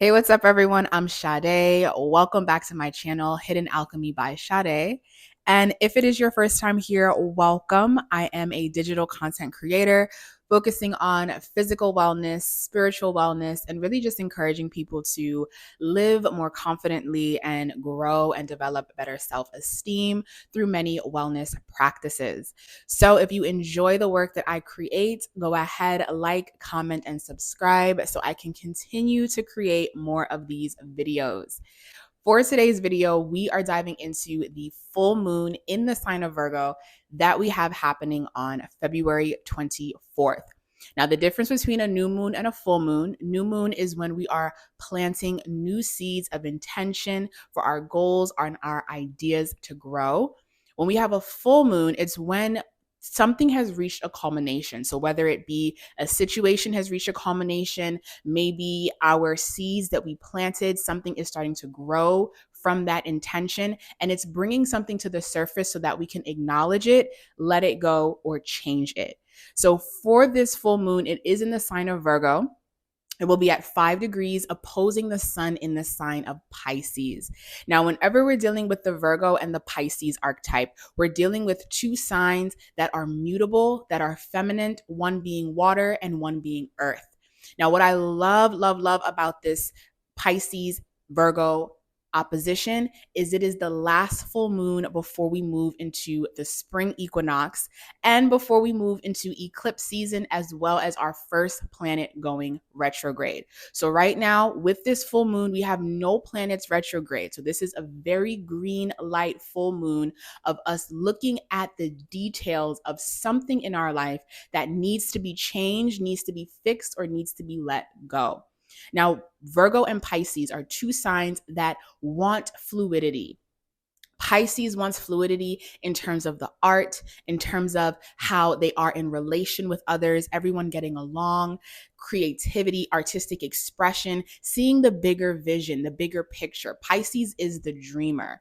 Hey, what's up, everyone? I'm Sade. Welcome back to my channel, Hidden Alchemy by Sade. And if it is your first time here, welcome. I am a digital content creator focusing on physical wellness, spiritual wellness, and really just encouraging people to live more confidently and grow and develop better self esteem through many wellness practices. So if you enjoy the work that I create, go ahead, like, comment, and subscribe so I can continue to create more of these videos. For today's video, we are diving into the full moon in the sign of Virgo that we have happening on February 24th. Now, the difference between a new moon and a new moon is when we are planting new seeds of intention for our goals and our ideas to grow. When we have a full moon, it's when something has reached a culmination. So whether it be a situation has reached a culmination, maybe our seeds that we planted, something is starting to grow from that intention, and it's bringing something to the surface so that we can acknowledge it, let it go, or change it. So for this full moon, it is in the sign of Virgo. It will be at 5 degrees opposing the sun in the sign of Pisces. Now, whenever we're dealing with the Virgo and the Pisces archetype, we're dealing with two signs that are mutable, that are feminine, one being water and one being earth. Now, what I love about this Pisces Virgo opposition is it is the last full moon before we move into the spring equinox and before we move into eclipse season, as well as our first planet going retrograde. So right now with this full moon, we have no planets retrograde. So this is a very green light full moon of us looking at the details of something in our life that needs to be changed, needs to be fixed, or needs to be let go. Now, Virgo and Pisces are two signs that want fluidity. Pisces wants fluidity in terms of the art, in terms of how they are in relation with others, everyone getting along, creativity, artistic expression, seeing the bigger vision, the bigger picture. Pisces is the dreamer.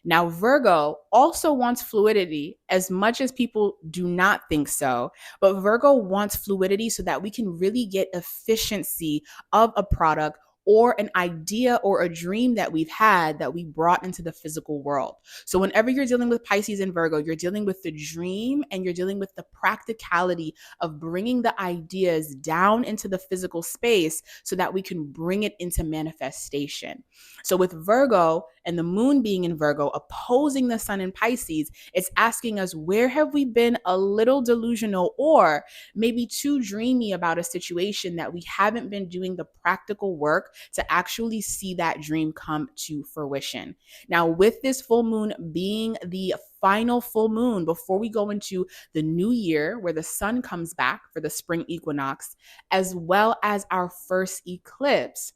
Now, Virgo also wants fluidity as much as people do not think so, but Virgo wants fluidity so that we can really get efficiency of a product or an idea or a dream that we've had that we brought into the physical world. So whenever you're dealing with Pisces and Virgo, you're dealing with the dream and you're dealing with the practicality of bringing the ideas down into the physical space so that we can bring it into manifestation. So with Virgo and the moon being in Virgo opposing the sun in Pisces, it's asking us, where have we been a little delusional or maybe too dreamy about a situation that we haven't been doing the practical work to actually see that dream come to fruition? Now, with this full moon being the final full moon before we go into the new year where the sun comes back for the spring equinox, as well as our first eclipse,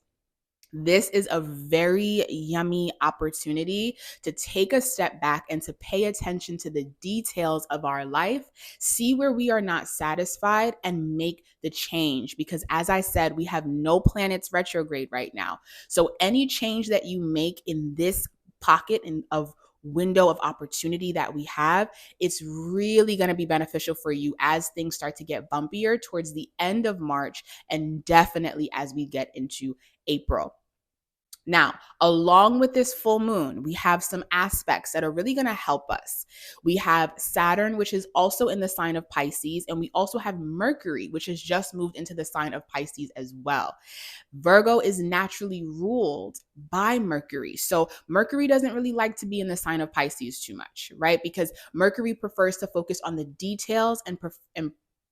this is a very yummy opportunity to take a step back and to pay attention to the details of our life, see where we are not satisfied, and make the change. Because as I said, we have no planets retrograde right now. So any change that you make in this pocket of window of opportunity that we have, it's really going to be beneficial for you as things start to get bumpier towards the end of March and definitely as we get into April. Now, along with this full moon, we have some aspects that are really going to help us. We have Saturn, which is also in the sign of Pisces, and we also have Mercury, which has just moved into the sign of Pisces as well. Virgo is naturally ruled by Mercury. So Mercury doesn't really like to be in the sign of Pisces too much, right? Because Mercury prefers to focus on the details and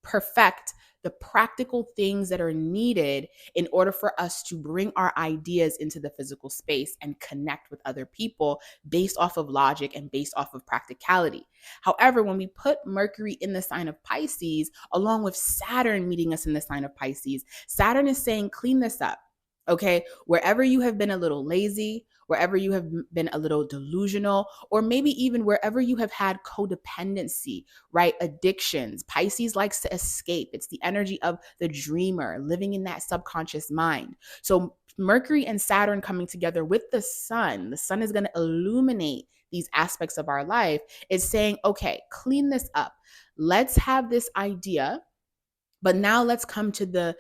perfect the practical things that are needed in order for us to bring our ideas into the physical space and connect with other people based off of logic and based off of practicality. However, when we put Mercury in the sign of Pisces, along with Saturn meeting us in the sign of Pisces, Saturn is saying, clean this up. Okay, wherever you have been a little lazy, wherever you have been a little delusional, or maybe even wherever you have had codependency, right? Addictions. Pisces likes to escape. It's the energy of the dreamer living in that subconscious mind. So Mercury and Saturn coming together with the sun is going to illuminate these aspects of our life. Is saying, okay, clean this up. Let's have this idea, But now let's come to the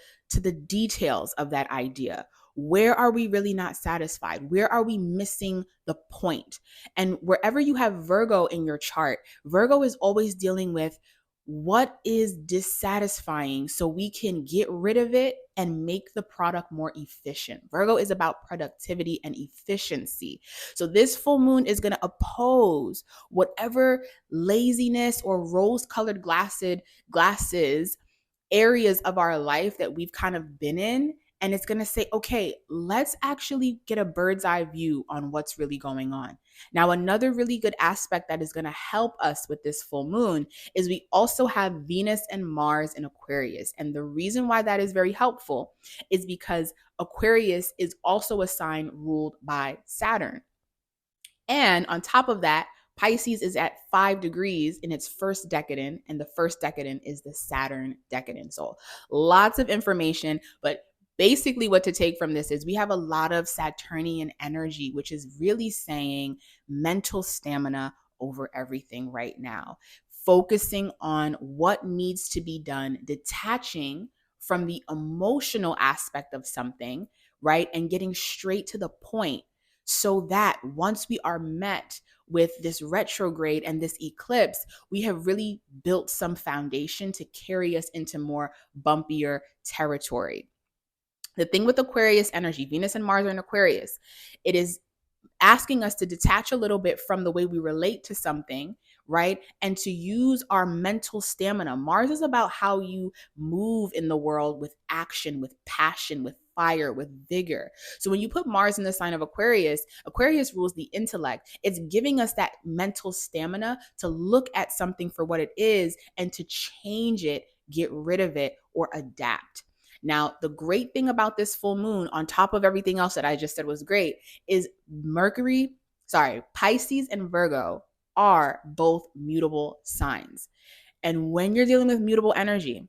details of that idea. Where are we really not satisfied? Where are we missing the point? And wherever you have Virgo in your chart, Virgo is always dealing with what is dissatisfying so we can get rid of it and make the product more efficient. Virgo is about productivity and efficiency. So this full moon is going to oppose whatever laziness or rose-colored glasses areas of our life that we've kind of been in. And it's going to say, okay, let's actually get a bird's eye view on what's really going on. Now, another really good aspect that is going to help us with this full moon is we also have Venus and Mars in Aquarius. And the reason why that is very helpful is because Aquarius is also a sign ruled by Saturn. And on top of that, Pisces is at 5 degrees in its first decadent, and the first decadent is the Saturn decadent. So lots of information, but basically what to take from this is we have a lot of Saturnian energy, which is really saying mental stamina over everything right now, focusing on what needs to be done, detaching from the emotional aspect of something, right? And getting straight to the point so that once we are met with this retrograde and this eclipse, we have really built some foundation to carry us into more bumpier territory. The thing with Aquarius energy, Venus and Mars are in Aquarius, it is asking us to detach a little bit from the way we relate to something, right? And to use our mental stamina. Mars is about how you move in the world with action, with passion, with fire, with vigor. So when you put Mars in the sign of Aquarius, Aquarius rules the intellect. It's giving us that mental stamina to look at something for what it is and to change it, get rid of it, or adapt. Now, the great thing about this full moon, on top of everything else that I just said was great, is Pisces and Virgo are both mutable signs. And when you're dealing with mutable energy,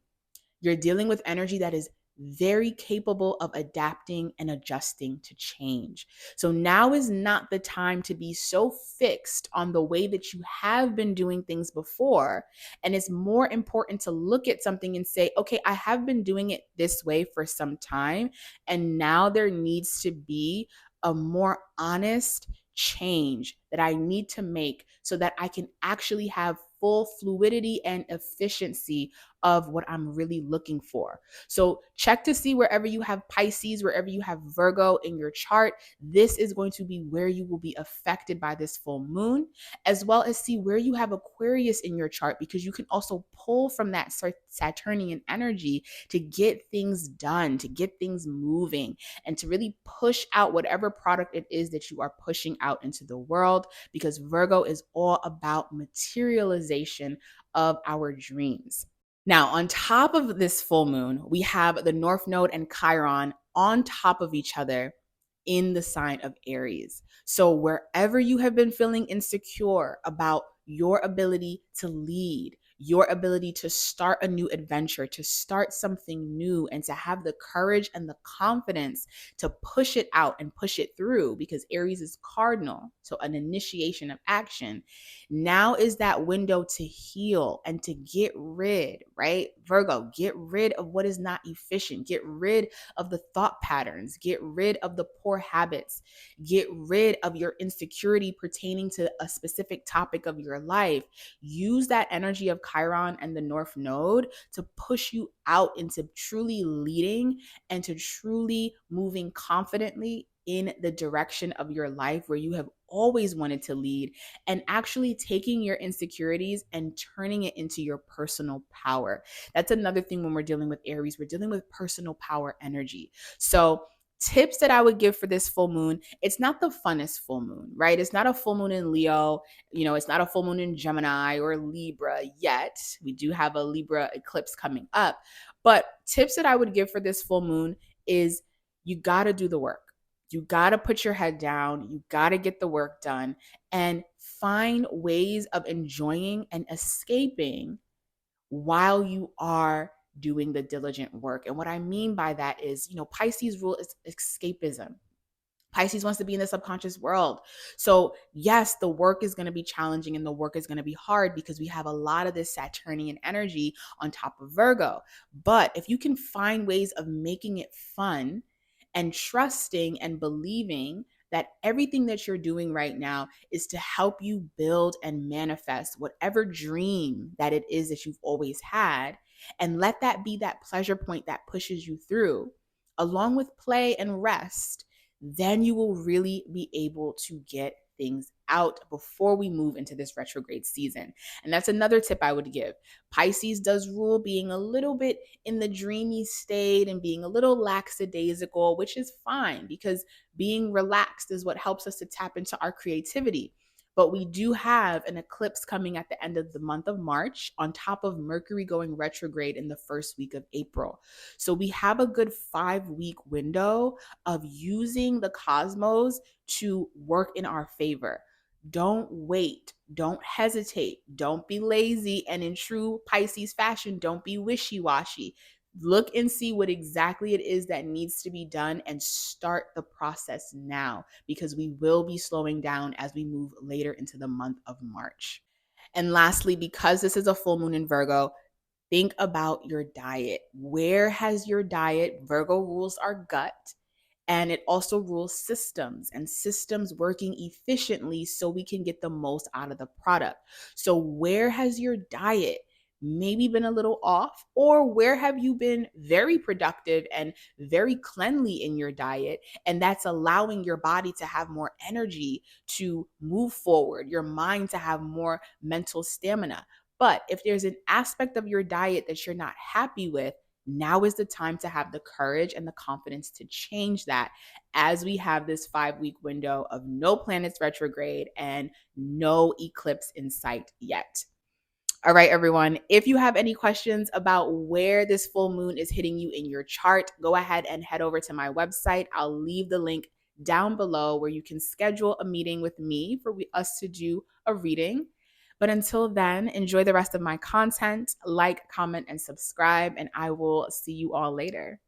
you're dealing with energy that is very capable of adapting and adjusting to change. So now is not the time to be so fixed on the way that you have been doing things before. And it's more important to look at something and say, okay, I have been doing it this way for some time. And now there needs to be a more honest change that I need to make so that I can actually have full fluidity and efficiency of what I'm really looking for. So check to see wherever you have Pisces, wherever you have Virgo in your chart, this is going to be where you will be affected by this full moon, as well as see where you have Aquarius in your chart, because you can also pull from that Saturnian energy to get things done, to get things moving, and to really push out whatever product it is that you are pushing out into the world, because Virgo is all about materialization of our dreams. Now, on top of this full moon, we have the North Node and Chiron on top of each other in the sign of Aries. So, wherever you have been feeling insecure about your ability to lead, your ability to start a new adventure, to start something new, and to have the courage and the confidence to push it out and push it through, because Aries is cardinal, so an initiation of action. Now is that window to heal and to get rid, right? Virgo, get rid of what is not efficient. Get rid of the thought patterns. Get rid of the poor habits. Get rid of your insecurity pertaining to a specific topic of your life. Use that energy of Chiron and the North Node to push you out into truly leading and to truly moving confidently in the direction of your life where you have always wanted to lead, and actually taking your insecurities and turning it into your personal power. That's another thing when we're dealing with Aries, we're dealing with personal power energy. So tips that I would give for this full moon, it's not the funnest full moon, right? It's not a full moon in Leo, it's not a full moon in Gemini or Libra yet. We do have a Libra eclipse coming up. But tips that I would give for this full moon is you got to do the work. You got to put your head down. You got to get the work done and find ways of enjoying and escaping while you are doing the diligent work. And what I mean by that is, Pisces rule is escapism. Pisces wants to be in the subconscious world. So, yes, the work is going to be challenging and the work is going to be hard because we have a lot of this Saturnian energy on top of Virgo. But if you can find ways of making it fun and trusting and believing that everything that you're doing right now is to help you build and manifest whatever dream that it is that you've always had, and let that be that pleasure point that pushes you through, along with play and rest, then you will really be able to get things out before we move into this retrograde season. And that's another tip I would give. Pisces does rule being a little bit in the dreamy state and being a little lackadaisical, which is fine because being relaxed is what helps us to tap into our creativity. But we do have an eclipse coming at the end of the month of March, on top of Mercury going retrograde in the first week of April. So we have a good 5-week window of using the cosmos to work in our favor. Don't wait. Don't hesitate. Don't be lazy. And in true Pisces fashion, don't be wishy-washy. Look and see what exactly it is that needs to be done and start the process now, because we will be slowing down as we move later into the month of March. And lastly, because this is a full moon in Virgo, think about your diet. Where has your diet? Virgo rules our gut. And it also rules systems and systems working efficiently so we can get the most out of the product. So, where has your diet maybe been a little off? Or where have you been very productive and very cleanly in your diet? And that's allowing your body to have more energy to move forward, your mind to have more mental stamina. But if there's an aspect of your diet that you're not happy with, now is the time to have the courage and the confidence to change that, as we have this 5-week window of no planets retrograde and no eclipse in sight yet. All right, everyone. If you have any questions about where this full moon is hitting you in your chart, go ahead and head over to my website. I'll leave the link down below where you can schedule a meeting with me for us to do a reading. But until then, enjoy the rest of my content, like, comment, and subscribe, and I will see you all later.